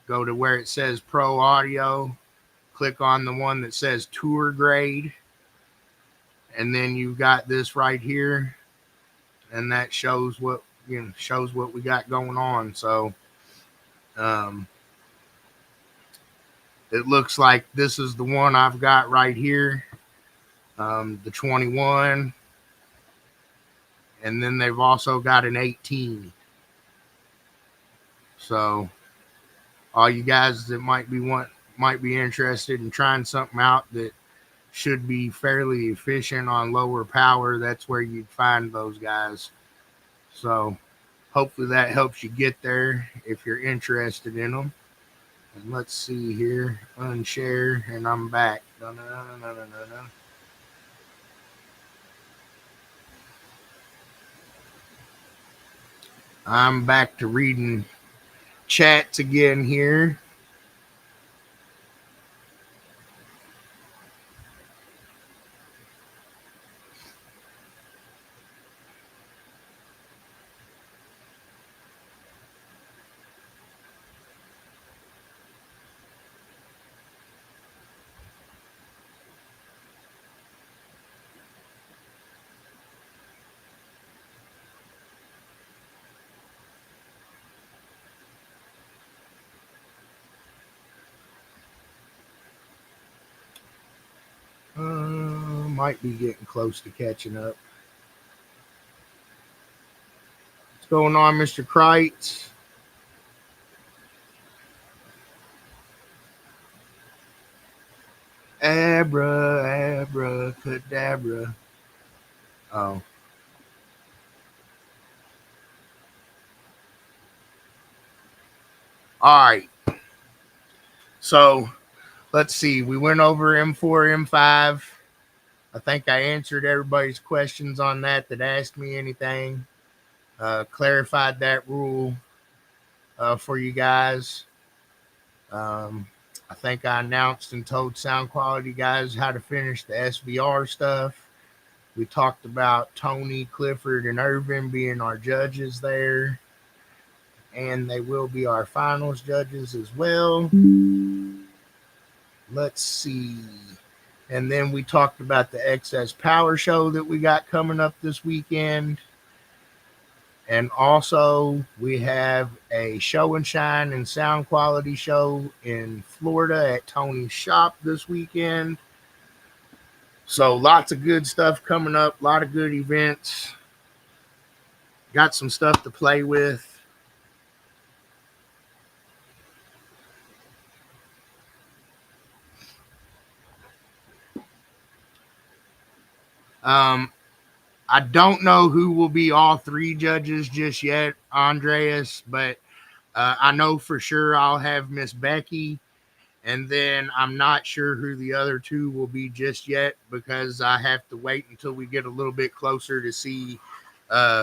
go to where it says Pro Audio, click on the one that says Tour Grade, and then you've got this right here, and that shows what we got going on. So it looks like this is the one I've got right here, the 21, and then they've also got an 18. So all you guys that might be interested in trying something out that should be fairly efficient on lower power, that's where you'd find those guys. So hopefully that helps you get there if you're interested in them. And let's see here, unshare, and I'm back. No. I'm back to reading chats again here. Might be getting close to catching up. What's going on, Mr. Kreitz? Abra, abracadabra. Oh, all right. So let's see. We went over M4, M5. I think I answered everybody's questions on that asked me anything. Clarified that rule for you guys. Um, I think I announced and told sound quality guys how to finish the SVR stuff. We talked about Tony, Clifford, and Irvin being our judges there, and they will be our finals judges as well. Let's see. And then we talked about the Excess Power Show that we got coming up this weekend. And also, we have a show and shine and sound quality show in Florida at Tony's shop this weekend. So, lots of good stuff coming up, a lot of good events. Got some stuff to play with. Um, I don't know who will be all three judges just yet, Andreas, but I know for sure I'll have Miss Becky. And then I'm not sure who the other two will be just yet because I have to wait until we get a little bit closer to see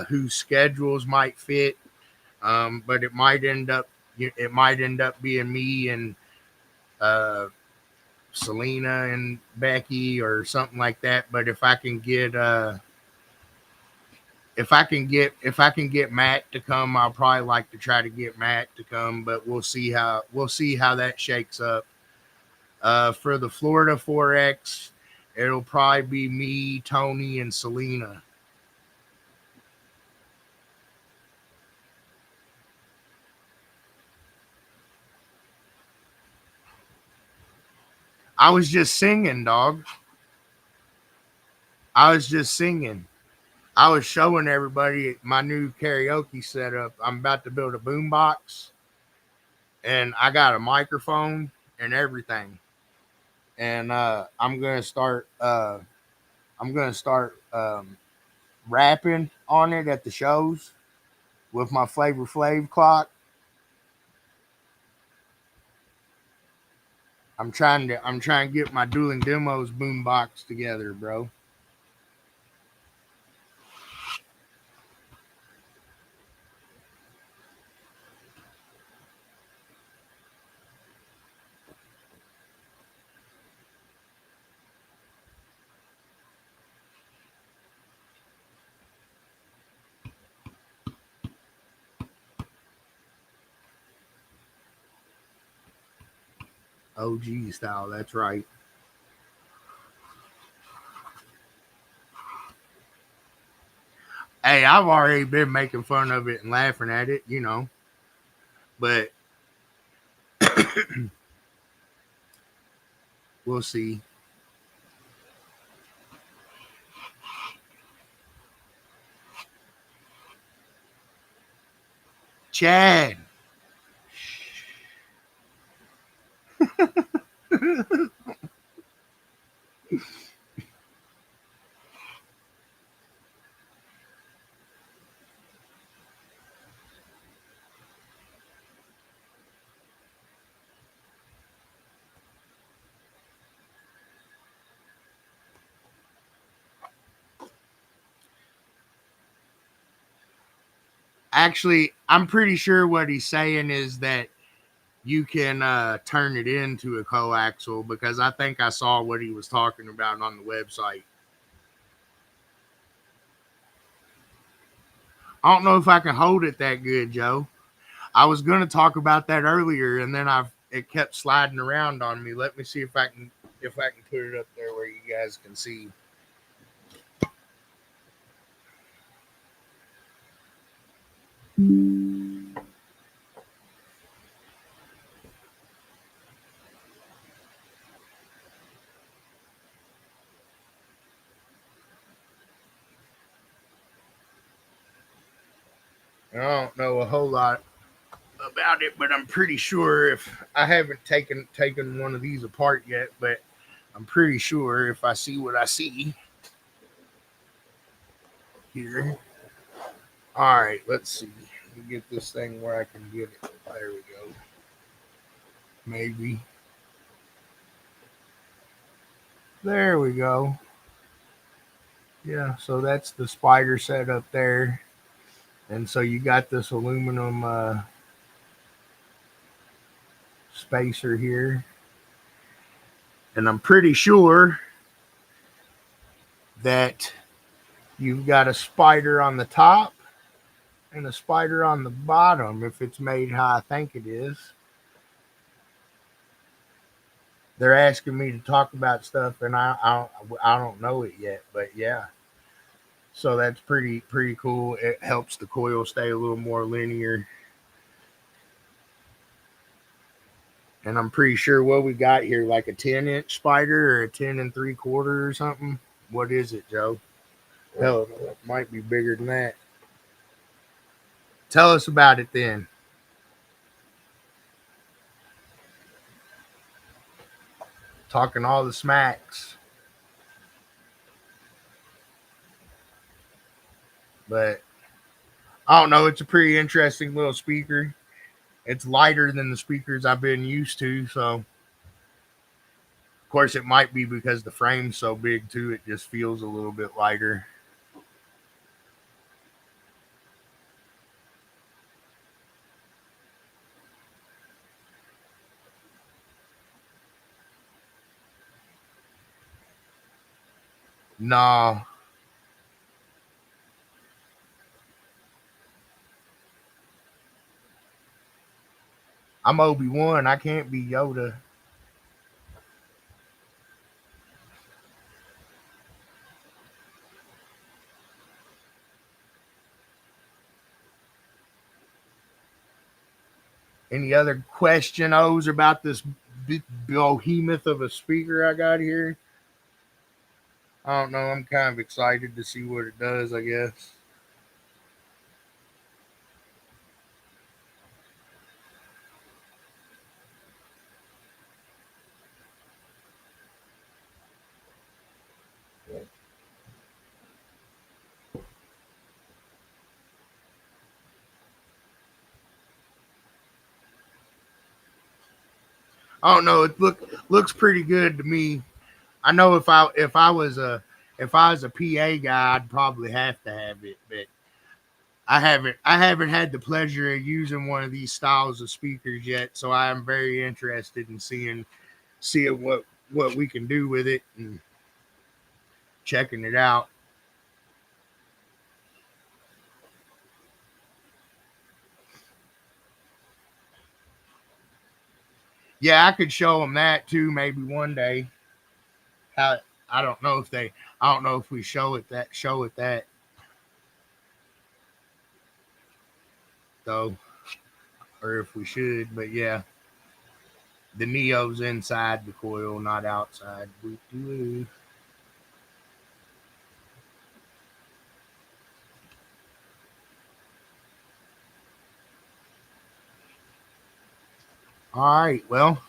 whose schedules might fit. But it might end up being me and uh, Selena and Becky or something like that. But if I can get Matt to come, I'll probably like to try to get Matt to come. But we'll see how that shakes up. For the Florida 4X, it'll probably be me, Tony, and Selena. I was just singing, dog. I was just singing. I was showing everybody my new karaoke setup. I'm about to build a boombox, and I got a microphone and everything. And I'm gonna start. I'm gonna start rapping on it at the shows with my Flavor Flav clock. I'm trying to get my dueling demos boombox together, bro. OG style. That's right. Hey, I've already been making fun of it and laughing at it, but we'll see. Chad. Actually, I'm pretty sure what he's saying is that you can turn it into a coaxial, because I think I saw what he was talking about on the website. I don't know if I can hold it that good, Joe. I was going to talk about that earlier, and then it kept sliding around on me. Let me see if I can put it up there where you guys can see. I don't know a whole lot about it, but I'm pretty sure, if I haven't taken one of these apart yet, but I'm pretty sure if I see what I see here. All right, let's see. Let me get this thing where I can get it. There we go. Maybe. There we go. Yeah, so that's the spider set up there. And so you got this aluminum spacer here. And I'm pretty sure that you've got a spider on the top and a spider on the bottom, if it's made how I think it is. They're asking me to talk about stuff, and I don't know it yet, but yeah. So that's pretty cool. It helps the coil stay a little more linear. And I'm pretty sure what we got here, like a 10-inch spider or a 10 3/4 or something. What is it, Joe? Hell, it might be bigger than that. Tell us about it then. Talking all the smacks. But I don't know. It's a pretty interesting little speaker. It's lighter than the speakers I've been used to. So, of course, it might be because the frame's so big, too. It just feels a little bit lighter. Nah. I'm Obi-Wan. I can't be Yoda. Any other questions about this behemoth of a speaker I got here? I don't know. I'm kind of excited to see what it does, I guess. I don't know. It looks pretty good to me. I know if I was a PA guy, I'd probably have to have it, but I haven't had the pleasure of using one of these styles of speakers yet, so I am very interested in seeing what we can do with it and checking it out. Yeah, I could show them that too, maybe one day. How I don't know if they, I don't know if we show it that though, or if we should. But yeah, the Neo's inside the coil, not outside. All right, well,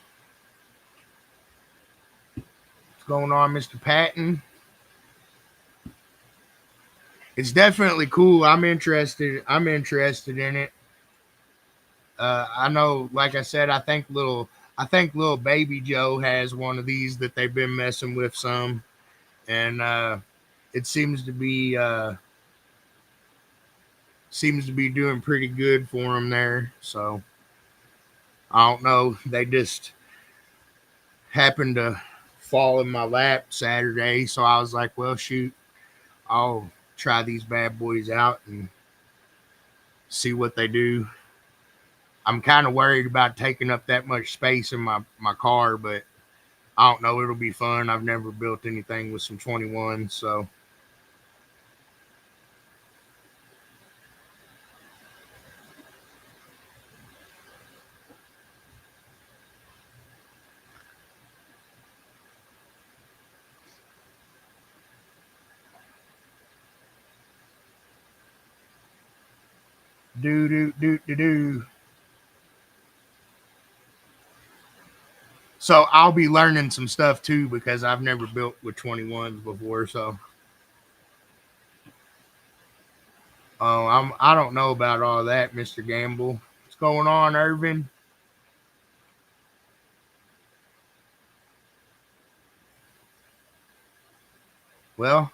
what's going on, Mr. Patton? It's definitely cool. I'm interested. I'm interested in it. I know, like I said, I think little baby Joe has one of these that they've been messing with some, and it seems to be seems to be doing pretty good for them there. So I don't know. They just happened to fall in my lap Saturday, so I was like, well, shoot, I'll try these bad boys out and see what they do. I'm kind of worried about taking up that much space in my car, but I don't know. It'll be fun. I've never built anything with some 21s, so do. So I'll be learning some stuff too because I've never built with 21s before. So I don't know about all that, Mr. Gamble. What's going on, Irvin? Well,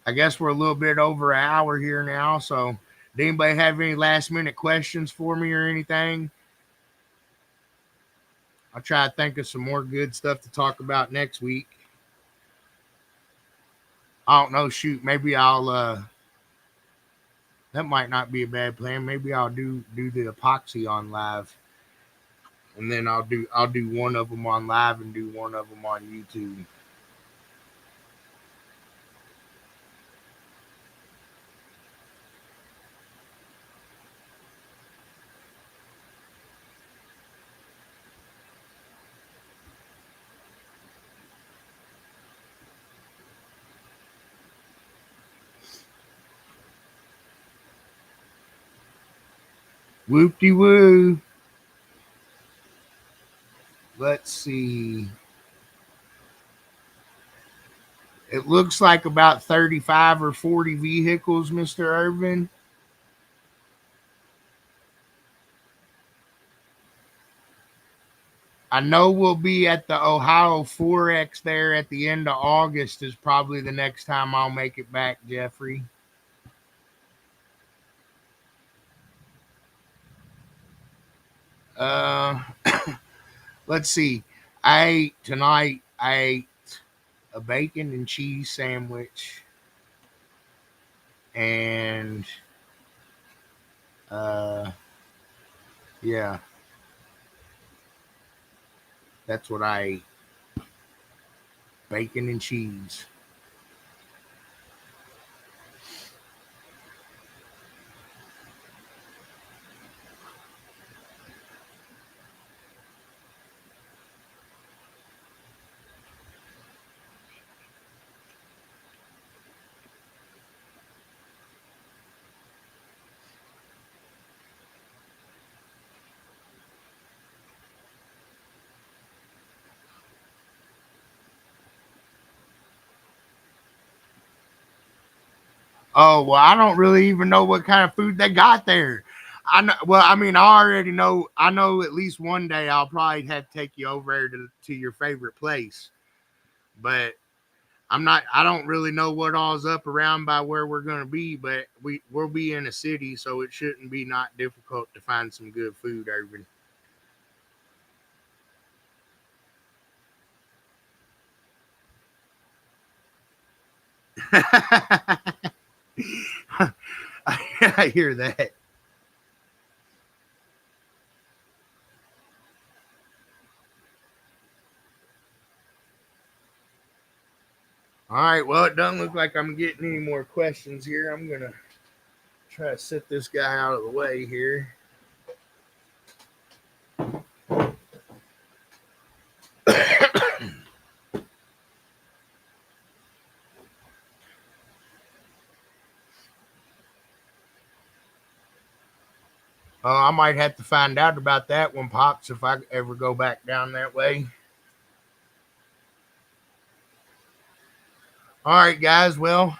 I guess we're a little bit over an hour here now. So, did anybody have any last minute questions for me or anything? I'll try to think of some more good stuff to talk about next week. I don't know. Shoot, maybe I'll. That might not be a bad plan. Maybe I'll do the epoxy on live, and then I'll do one of them on live and do one of them on YouTube. Whoop de woo. Let's see. It looks like about 35 or 40 vehicles, Mr. Irvin. I know we'll be at the Ohio Forex there at the end of August, is probably the next time I'll make it back, Jeffrey. Uh, let's see. I ate a bacon and cheese sandwich, and uh, yeah, that's what I ate. Bacon and cheese. Oh well, I don't really even know what kind of food they got there. I know. Well, I mean, I already know. I know at least one day I'll probably have to take you over there to your favorite place. But I'm not. I don't really know what all's up around by where we're gonna be. But we'll be in a city, so it shouldn't be not difficult to find some good food, Irvin. I hear that. All right. Well, it doesn't look like I'm getting any more questions here. I'm gonna try to set this guy out of the way here. I might have to find out about that one, Pops, if I ever go back down that way. All right, guys. Well,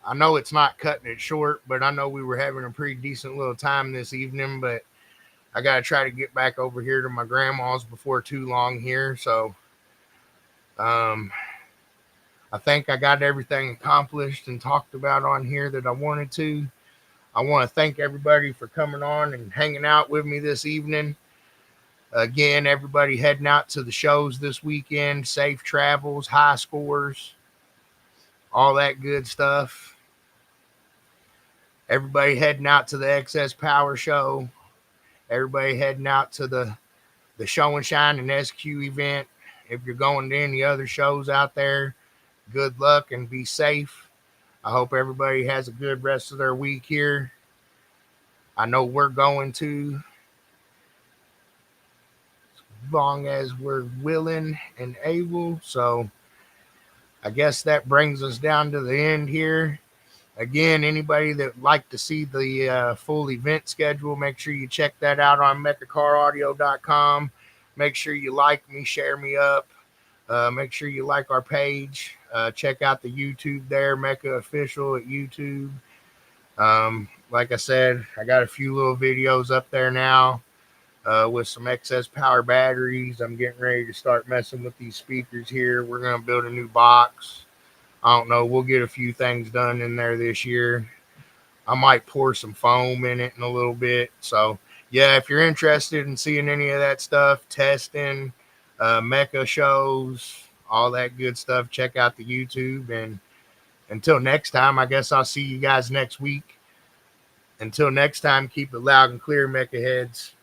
I know it's not cutting it short, but I know we were having a pretty decent little time this evening. But I got to try to get back over here to my grandma's before too long here. So um, I think I got everything accomplished and talked about on here that I wanted to. I want to thank everybody for coming on and hanging out with me this evening. Again, everybody heading out to the shows this weekend, safe travels, high scores, all that good stuff. Everybody heading out to the Excess Power Show. Everybody heading out to the Show and Shine and SQ event. If you're going to any other shows out there, good luck and be safe. I hope everybody has a good rest of their week here. I know we're going to, as long as we're willing and able. So I guess that brings us down to the end here. Again, anybody that like to see the full event schedule, make sure you check that out on mecacaraudio.com. Make sure you like me, share me up. Make sure you like our page. Check out the YouTube there, MECA Official at YouTube. Like I said, I got a few little videos up there now with some excess power batteries. I'm getting ready to start messing with these speakers here. We're going to build a new box. I don't know. We'll get a few things done in there this year. I might pour some foam in it in a little bit. So, yeah, if you're interested in seeing any of that stuff, testing, MECA shows, all that good stuff, check out the YouTube. And until next time, I guess I'll see you guys next week. Until next time, keep it loud and clear, MECA heads.